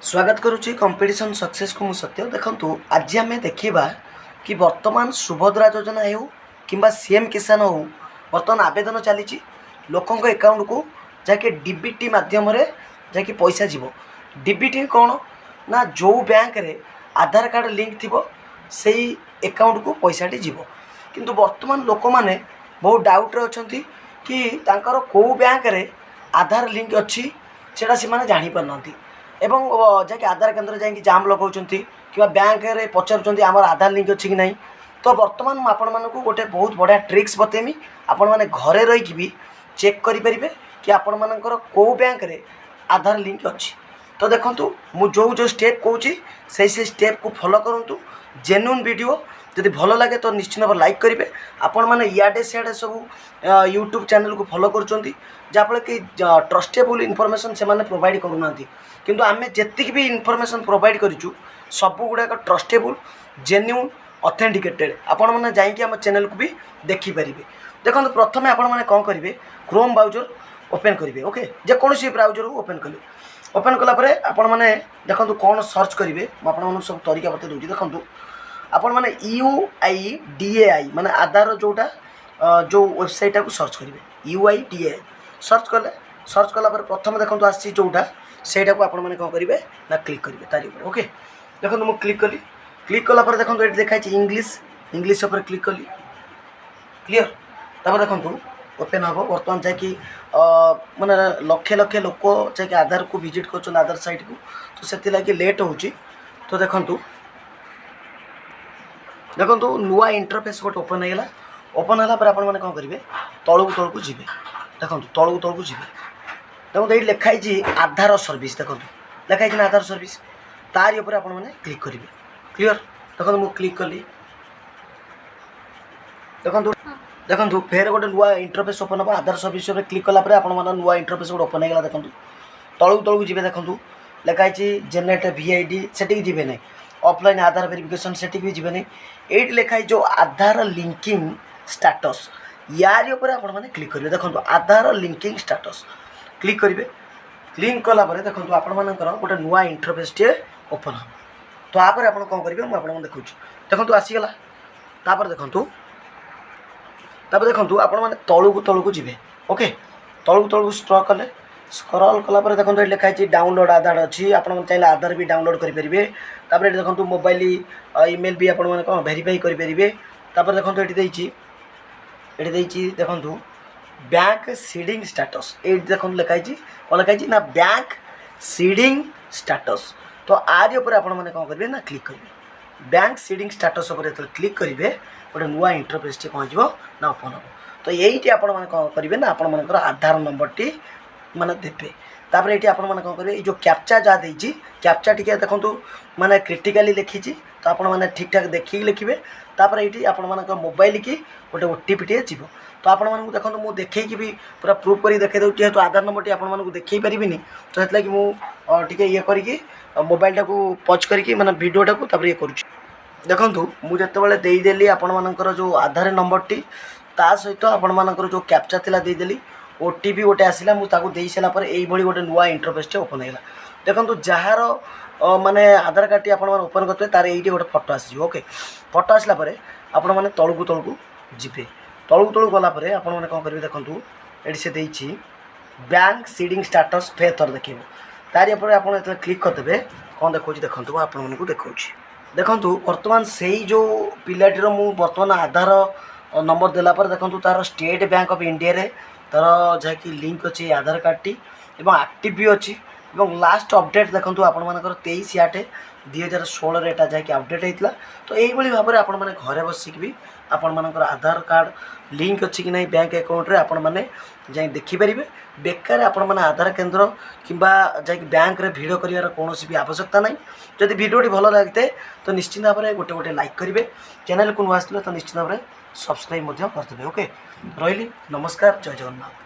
स्वागत करुच्ची competition success को सत्य देखु आज आम देखा कि वर्तमान सुभद्रा योजना हो कि सीएम किसान हो बर्तमान आवेदन चली लोकों अकाउंट को जाके डीबीटी मध्यम जाकि पैसा जीव डीबीटी कौन ना जो बैंक रे आधार कार्ड लिंक थी से अकाउंट को पैसाटी जीव किंतु वर्तमान लोक मैंने बहुत डाउट अच्छा कि तांकर को बैंक रे आधार लिंक अच्छी से जानी पारना एवं जाकि आधार केन्द्र जाकि जाम लगाउछन्ती कि बैंक रे पचारुछन्ती आमर आधार लिंक अच्छी कि नहीं। तो वर्तमान मुझे आपण मानक गोटे बहुत बढ़िया ट्रिक्स बतेमी आपण माने घरे रही भी चेक करें कि आपण मानकर को बैंक रे आधार लिंक अच्छी। तो देखंतु मु जो स्टेप कहूँ से स्टेप को फॉलो करूँ जेन्युइन वीडियो जदि भल लगे तो निश्चित भाव लाइक करेंगे आपण मैंने इे सियाड़े सब यूट्यूब चैनल को फॉलो करुँच जहाँफल कि ट्रस्टेबल इनफॉरमेशन से प्रोवाइड करूना किंतु आम जी भी इनफॉरमेशन प्रोवाइड करूँ सब गुड़ाक ट्रस्टेबल जेन्युइन ऑथेंटिकेटेड आपण मैंने जाइए आम चैनल को भी देखिपारे। देखो प्रथम आपण मैंने कौन करेंगे क्रोम ब्राउजर ओपन करेंगे ओके जेकोसी ब्राउजर को ओपन कले ओपन कलापर आपण मैंने देखो कौन सर्च करेंगे मुझे सब तरीका बता दूसरी देखो आपण मैंने UIDAI माने आधार जोटा जो वेबसाइट को सर्च करेंगे UIDAI सर्च कलापर प्रथम देखो आसी जोटा सेटा को आपण मैंने कौन करेंगे ना क्लिक करेंगे तारी ऊपर ओके देखो मुझे क्लिक कलापर देखो ये देखाई इंग्लिश उपर क्लिक कली क्लीयर तापर देखो ओपन हम बर्तमान जाकि माने लक्षे लक्षे लोक जाकि आधार को विजिट कर आधार साइट को तो से लगे लेट हो तो देखो नुआ इंटरफेस गोटे ओपन होगा ओपन है आपने कौन करेंगे तलू जी देखो तलू जी देखो ये लिखाई आधार सर्विस देखो लिखाई ना आधार सर्विस तारी ऊपर आपने क्लिक करेंगे क्लीयर देखो मुझे क्लिक कली देखो फेर गोटे नुआ इंटरफेस ओपन हम आधार सर्विस क्लिक कलापर आप नुआ इंटरफेस गोटे ओपन होगा देखो तलू जी देखो लिखाई जेनेरेट VID से जी ना ऑफलाइन आधार वेरिफिकेशन से भी जी नहीं ये लिखाई जो आधार लिंकिंग स्टेटस यार ऊपर आपने क्लिक करेंगे देखो आधार लिंकिंग स्टेटस क्लिक करेंगे क्लिक कलापर देखो आपर गोटे नुआ इंटरफेस टे ओपन हम तो आप कौन करेंगे मुझे देखा देखो आसीगला देखो आपने तलू को जी ओके तलू स्ट्र कले स्क्रॉल कलापर देखो ये लिखाई डाउनलोड आधार अच्छी आप चाहिए आधार भी डाउनलोड करेंगे तापर देखो मोबाइल ईमेल भी आपने कौन वेरीफाई करेंगे तापर देखो ये देखो बैंक सीडिंग स्टेटस ये देखो लिखाई कौन लिखाई ना बैंक सीडिंग स्टेटस तो आर ऊपर आपने कौन करेंगे ना क्लिक करेंगे बैंक सीडिंग स्टेटस उपर जो क्लिक करेंगे गोटे नुआ इंटरफेस टे कौन ना ओपन हम तो यही आपने कौन करेंगे ना आपर आधार नंबर टी माने देते तापर ये आप कौन करेंगे जो कैप्चा जहाँ देती कैप्चा टी देखो माने क्रिटिकाली लिखी तो आप ठीक ठाक देखिए लिखे तापर ये आप मोबाइल की गोटे OTP टे जीव तो आप देखो मुझे देखी भी पूरा प्रूफ कर देखे दूँ जेहतु आधार नंबर टी आपको देखी पारिनी तो से मुझे ये करके मोबाइल टाक पच करके माने वीडियोटा को ये करुँच देखो मुझे जो देदेली आपर जो आधार नंबर टी ता सहित आपर जो कैप्चा थिला देदेली OTP गोटे आसला मुझे दे सारापर यही गोटे नुआ इंटरफेस टे ओपन होगा देखो जार माने आधार कार्ड टी आप ओपन करते तार ये गोटे फोटो आसी ओके फोटो आसला आपण मैंने तलू जी तलू गलापर आपने कौन करेंगे देखो ये से देती बैंक सीडिंग स्टेटस फेर थर देखे तार ऊपर आप क्लिक करदे कौन देखो देखो आपको देखो बर्तमान से जो पिलाटीर मु बर्तमान आधार नंबर देलापर देखो तार स्टेट बैंक ऑफ इंडिया रे तार जहाँकि लिंक अच्छी आधार कार्ड टी एवं एक्टिव भी अच्छी एवं लास्ट अपडेट देखो आपर 23/8/2016 रेटा जहाँकि अपडेट होता तो यही भाव में आपण मैंने घरे बसिक भी आपण आधार कार्ड लिंक अच्छी कि नहीं बैंक अकाउंट रे आपण मैंने जाई देखिपारे बेकार आपण मैंने आधार केन्द्र कि बैंक रे भिड़ कर कौन भी आवश्यकता नहीं जदि वीडियोटी भल लगते तो निश्चित भाव में गोटे गोटे लाइक करेंगे चैनल को नुआ आसते तो निश्चित भाव में सब्सक्राइब करदे ओके रही नमस्कार जय जगन्नाथ।